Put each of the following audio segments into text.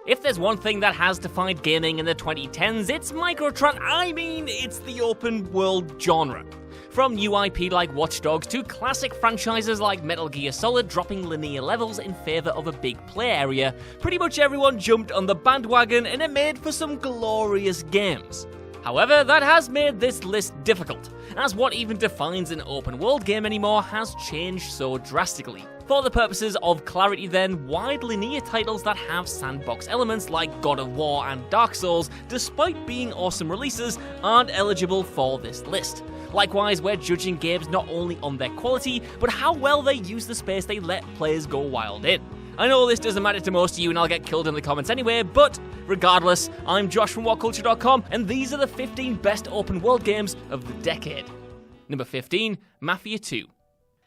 If there's one thing that has defined gaming in the 2010s, it's it's the open world genre. From new IP like Watch Dogs to classic franchises like Metal Gear Solid dropping linear levels in favour of a big play area, pretty much everyone jumped on the bandwagon and it made for some glorious games. However, that has made this list difficult, as what even defines an open world game anymore has changed so drastically. For the purposes of clarity then, wide linear titles that have sandbox elements like God of War and Dark Souls, despite being awesome releases, aren't eligible for this list. Likewise, we're judging games not only on their quality, but how well they use the space they let players go wild in. I know this doesn't matter to most of you and I'll get killed in the comments anyway, but regardless, I'm Josh from WhatCulture.com and these are the 15 best open world games of the decade. Number 15, Mafia 2.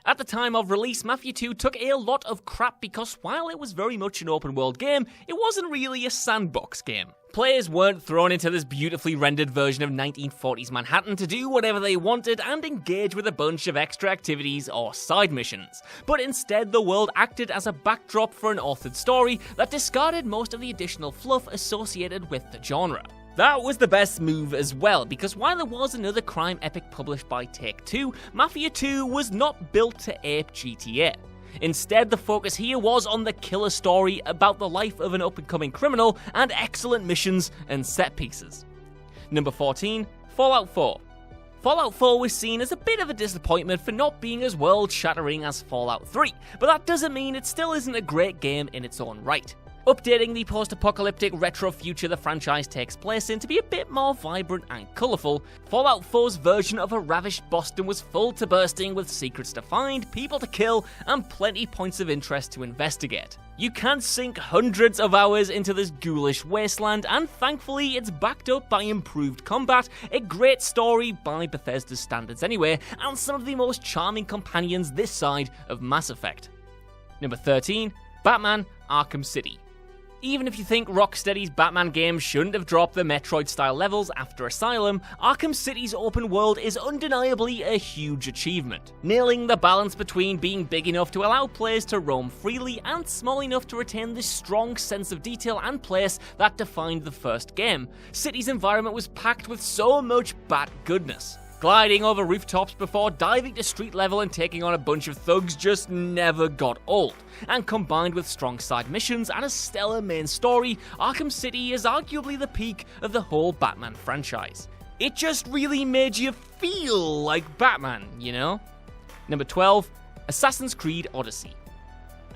At the time of release, Mafia 2 took a lot of crap because while it was very much an open world game, it wasn't really a sandbox game. Players weren't thrown into this beautifully rendered version of 1940s Manhattan to do whatever they wanted and engage with a bunch of extra activities or side missions. But instead, the world acted as a backdrop for an authored story that discarded most of the additional fluff associated with the genre. That was the best move as well, because while there was another crime epic published by Take-Two, Mafia 2 was not built to ape GTA. Instead, the focus here was on the killer story about the life of an up-and-coming criminal and excellent missions and set pieces. Number 14, Fallout 4. Fallout 4 was seen as a bit of a disappointment for not being as world-shattering as Fallout 3, but that doesn't mean it still isn't a great game in its own right. Updating the post-apocalyptic retro future the franchise takes place in to be a bit more vibrant and colourful, Fallout 4's version of a ravished Boston was full to bursting with secrets to find, people to kill, and plenty points of interest to investigate. You can sink hundreds of hours into this ghoulish wasteland, and thankfully it's backed up by improved combat, a great story by Bethesda's standards anyway, and some of the most charming companions this side of Mass Effect. Number 13, Batman: Arkham City. Even if you think Rocksteady's Batman games shouldn't have dropped the Metroid-style levels after Asylum, Arkham City's open world is undeniably a huge achievement, nailing the balance between being big enough to allow players to roam freely and small enough to retain the strong sense of detail and place that defined the first game. City's environment was packed with so much bat goodness. Gliding over rooftops before diving to street level and taking on a bunch of thugs just never got old. And combined with strong side missions and a stellar main story, Arkham City is arguably the peak of the whole Batman franchise. It just really made you feel like Batman, you know? Number 12, Assassin's Creed Odyssey.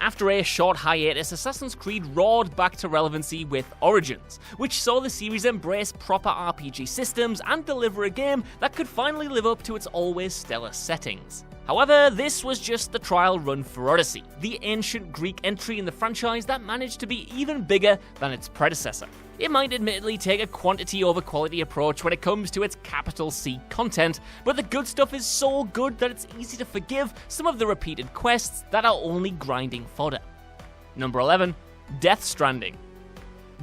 After a short hiatus, Assassin's Creed roared back to relevancy with Origins, which saw the series embrace proper RPG systems and deliver a game that could finally live up to its always stellar settings. However, this was just the trial run for Odyssey, the ancient Greek entry in the franchise that managed to be even bigger than its predecessor. It might admittedly take a quantity over quality approach when it comes to its capital C content, but the good stuff is so good that it's easy to forgive some of the repeated quests that are only grinding fodder. Number 11, Death Stranding.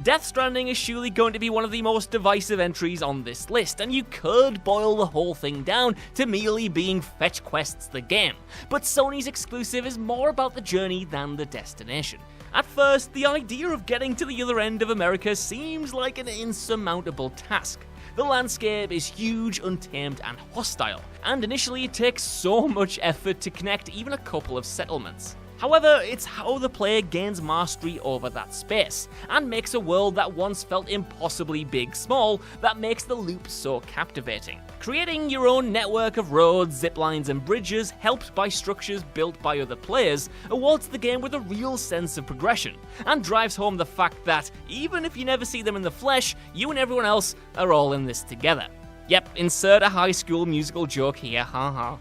Death Stranding is surely going to be one of the most divisive entries on this list, and you could boil the whole thing down to merely being fetch quests the game, but Sony's exclusive is more about the journey than the destination. At first, the idea of getting to the other end of America seems like an insurmountable task. The landscape is huge, untamed, and hostile, and initially it takes so much effort to connect even a couple of settlements. However, it's how the player gains mastery over that space, and makes a world that once felt impossibly big small that makes the loop so captivating. Creating your own network of roads, zip lines, and bridges, helped by structures built by other players, awards the game with a real sense of progression, and drives home the fact that, even if you never see them in the flesh, you and everyone else are all in this together. Yep, insert a high school musical joke here, haha.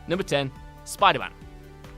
Number 10, Spider-Man.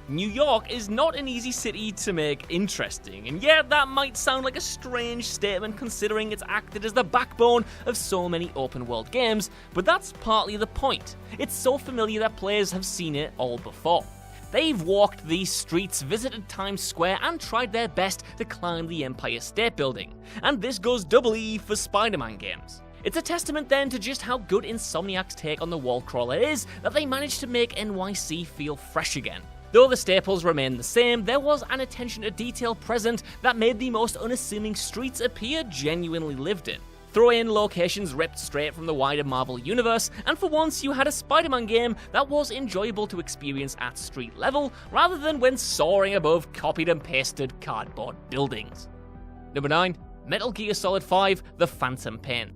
New York is not an easy city to make interesting, and yeah, that might sound like a strange statement considering it's acted as the backbone of so many open world games, but that's partly the point. It's so familiar that players have seen it all before. They've walked these streets, visited Times Square, and tried their best to climb the Empire State Building, and this goes doubly for Spider-Man games. It's a testament then to just how good Insomniac's take on the wall crawler is that they managed to make NYC feel fresh again. Though the staples remained the same, there was an attention to detail present that made the most unassuming streets appear genuinely lived in. Throw in locations ripped straight from the wider Marvel universe, and for once you had a Spider-Man game that was enjoyable to experience at street level, rather than when soaring above copied and pasted cardboard buildings. Number 9. Metal Gear Solid 5: The Phantom Pain.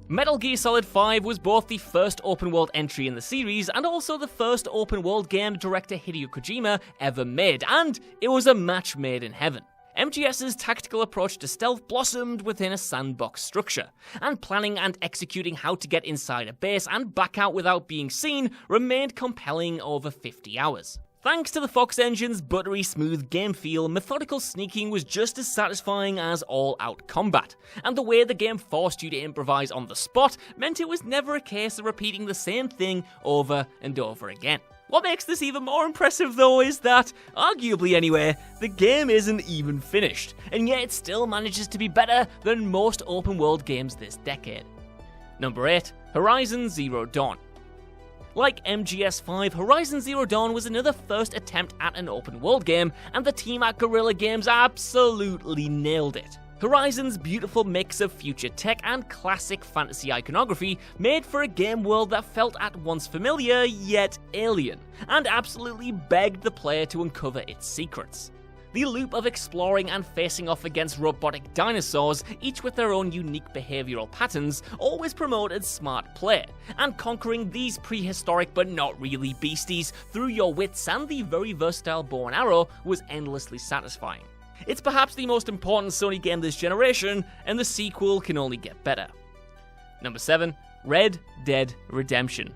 Metal Gear Solid 5 was both the first open-world entry in the series and also the first open-world game director Hideo Kojima ever made, and it was a match made in heaven. MGS's tactical approach to stealth blossomed within a sandbox structure, and planning and executing how to get inside a base and back out without being seen remained compelling over 50 hours. Thanks to the Fox Engine's buttery smooth game feel, methodical sneaking was just as satisfying as all-out combat, and the way the game forced you to improvise on the spot meant it was never a case of repeating the same thing over and over again. What makes this even more impressive though is that, arguably anyway, the game isn't even finished, and yet it still manages to be better than most open-world games this decade. Number 8. Horizon Zero Dawn. Like MGS5, Horizon Zero Dawn was another first attempt at an open-world game, and the team at Guerrilla Games absolutely nailed it. Horizon's beautiful mix of future tech and classic fantasy iconography made for a game world that felt at once familiar yet alien, and absolutely begged the player to uncover its secrets. The loop of exploring and facing off against robotic dinosaurs, each with their own unique behavioural patterns, always promoted smart play, and conquering these prehistoric but not really beasties through your wits and the very versatile bow and arrow was endlessly satisfying. It's perhaps the most important Sony game this generation, and the sequel can only get better. Number 7. Red Dead Redemption.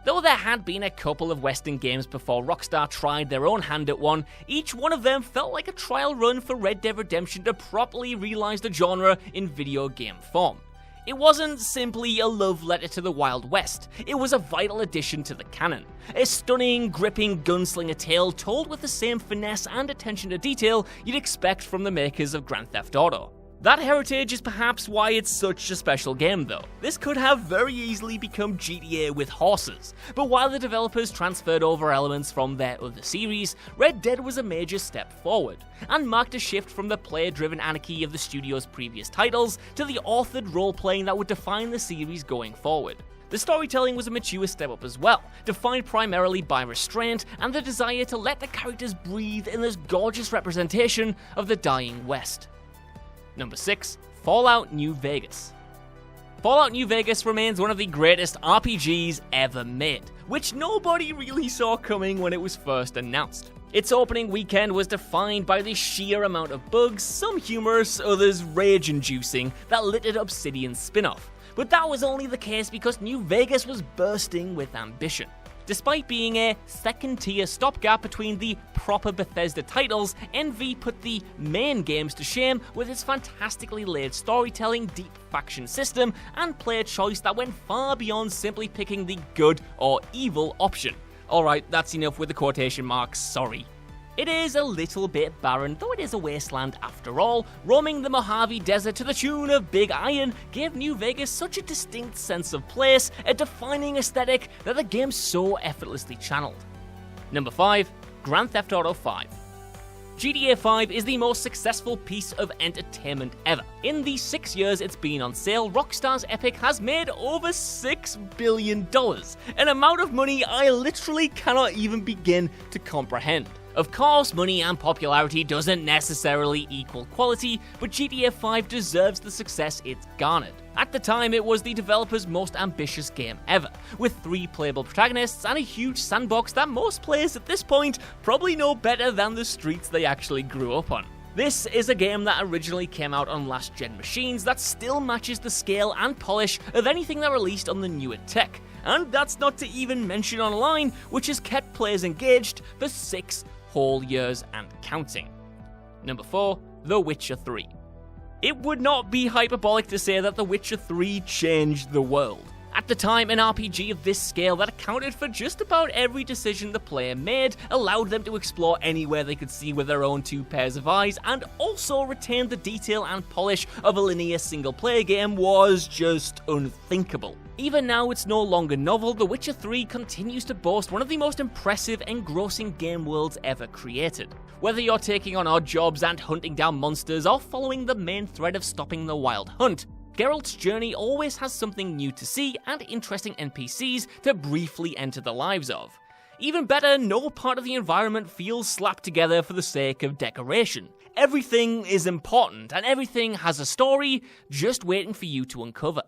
Though there had been a couple of Western games before Rockstar tried their own hand at one, each one of them felt like a trial run for Red Dead Redemption to properly realise the genre in video game form. It wasn't simply a love letter to the Wild West, it was a vital addition to the canon. A stunning, gripping gunslinger tale told with the same finesse and attention to detail you'd expect from the makers of Grand Theft Auto. That heritage is perhaps why it's such a special game though. This could have very easily become GTA with horses, but while the developers transferred over elements from their other series, Red Dead was a major step forward, and marked a shift from the player-driven anarchy of the studio's previous titles to the authored role-playing that would define the series going forward. The storytelling was a mature step up as well, defined primarily by restraint and the desire to let the characters breathe in this gorgeous representation of the dying West. Number 6. Fallout New Vegas. Fallout New Vegas remains one of the greatest RPGs ever made, which nobody really saw coming when it was first announced. Its opening weekend was defined by the sheer amount of bugs, some humorous, others rage-inducing, that littered Obsidian's spin-off. But that was only the case because New Vegas was bursting with ambition. Despite being a second-tier stopgap between the proper Bethesda titles, Envy put the main games to shame with its fantastically layered storytelling, deep faction system, and player choice that went far beyond simply picking the good or evil option. Alright, that's enough with the quotation marks, sorry. It is a little bit barren, though it is a wasteland after all. Roaming the Mojave Desert to the tune of Big Iron gave New Vegas such a distinct sense of place, a defining aesthetic that the game so effortlessly channeled. Number 5. Grand Theft Auto 5. GTA 5 is the most successful piece of entertainment ever. In the 6 years it's been on sale, Rockstar's Epic has made over $6 billion, an amount of money I literally cannot even begin to comprehend. Of course, money and popularity doesn't necessarily equal quality, but GTA 5 deserves the success it's garnered. At the time, it was the developer's most ambitious game ever, with 3 playable protagonists and a huge sandbox that most players at this point probably know better than the streets they actually grew up on. This is a game that originally came out on last-gen machines that still matches the scale and polish of anything that released on the newer tech, and that's not to even mention online, which has kept players engaged for 6 whole years and counting. Number 4. The Witcher 3. It would not be hyperbolic to say that The Witcher 3 changed the world. At the time, an RPG of this scale that accounted for just about every decision the player made, allowed them to explore anywhere they could see with their own two pairs of eyes, and also retained the detail and polish of a linear single-player game was just unthinkable. Even now it's no longer novel, The Witcher 3 continues to boast one of the most impressive, engrossing game worlds ever created. Whether you're taking on odd jobs and hunting down monsters, or following the main thread of stopping the Wild Hunt, Geralt's journey always has something new to see and interesting NPCs to briefly enter the lives of. Even better, no part of the environment feels slapped together for the sake of decoration. Everything is important, and everything has a story just waiting for you to uncover.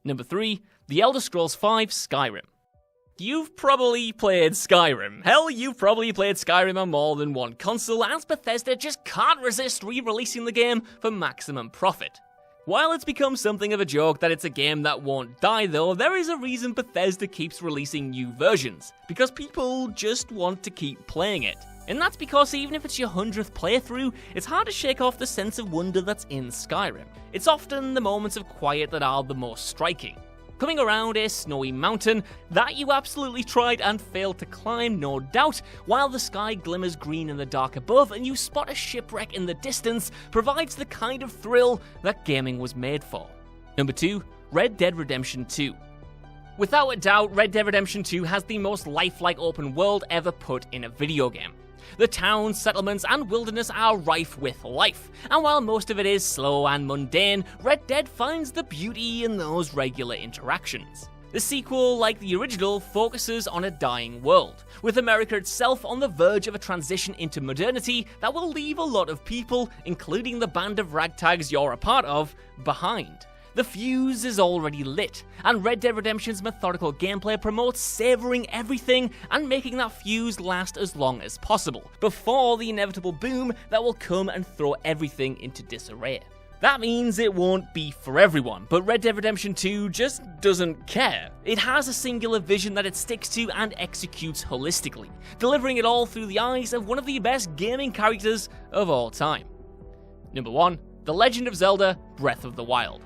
Number 3, The Elder Scrolls V: Skyrim. You've probably played Skyrim. Hell, you've probably played Skyrim on more than one console, as Bethesda just can't resist re-releasing the game for maximum profit. While it's become something of a joke that it's a game that won't die though, there is a reason Bethesda keeps releasing new versions, because people just want to keep playing it. And that's because even if it's your 100th playthrough, it's hard to shake off the sense of wonder that's in Skyrim. It's often the moments of quiet that are the most striking. Coming around a snowy mountain that you absolutely tried and failed to climb, no doubt, while the sky glimmers green in the dark above and you spot a shipwreck in the distance, provides the kind of thrill that gaming was made for. Number 2, Red Dead Redemption 2. Without a doubt, Red Dead Redemption 2 has the most lifelike open world ever put in a video game. The towns, settlements, and wilderness are rife with life, and while most of it is slow and mundane, Red Dead finds the beauty in those regular interactions. The sequel, like the original, focuses on a dying world, with America itself on the verge of a transition into modernity that will leave a lot of people, including the band of ragtags you're a part of, behind. The fuse is already lit, and Red Dead Redemption's methodical gameplay promotes savouring everything and making that fuse last as long as possible, before the inevitable boom that will come and throw everything into disarray. That means it won't be for everyone, but Red Dead Redemption 2 just doesn't care. It has a singular vision that it sticks to and executes holistically, delivering it all through the eyes of one of the best gaming characters of all time. Number 1, The Legend of Zelda: Breath of the Wild.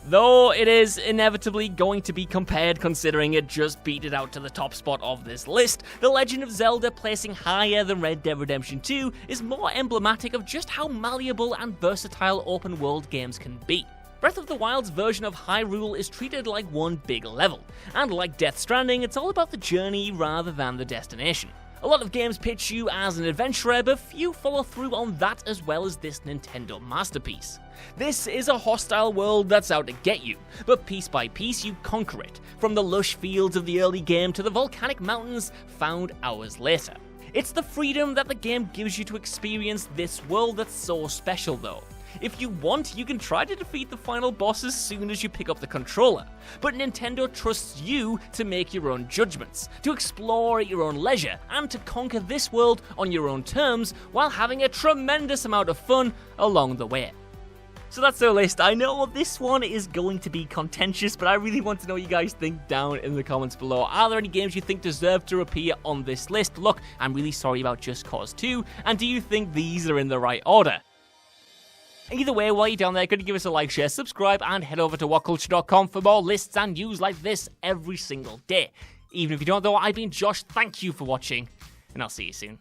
Though it is inevitably going to be compared considering it just beat it out to the top spot of this list, The Legend of Zelda placing higher than Red Dead Redemption 2 is more emblematic of just how malleable and versatile open world games can be. Breath of the Wild's version of Hyrule is treated like one big level, and like Death Stranding, it's all about the journey rather than the destination. A lot of games pitch you as an adventurer, but few follow through on that as well as this Nintendo masterpiece. This is a hostile world that's out to get you, but piece by piece you conquer it, from the lush fields of the early game to the volcanic mountains found hours later. It's the freedom that the game gives you to experience this world that's so special though. If you want, you can try to defeat the final boss as soon as you pick up the controller, but Nintendo trusts you to make your own judgments, to explore at your own leisure, and to conquer this world on your own terms while having a tremendous amount of fun along the way. So that's our list. I know this one is going to be contentious, but I really want to know what you guys think down in the comments below. Are there any games you think deserve to appear on this list? Look, I'm really sorry about Just Cause 2, and do you think these are in the right order? Either way, while you're down there, could you give us a like, share, subscribe, and head over to WhatCulture.com for more lists and news like this every single day. Even if you don't though, I've been Josh, thank you for watching, and I'll see you soon.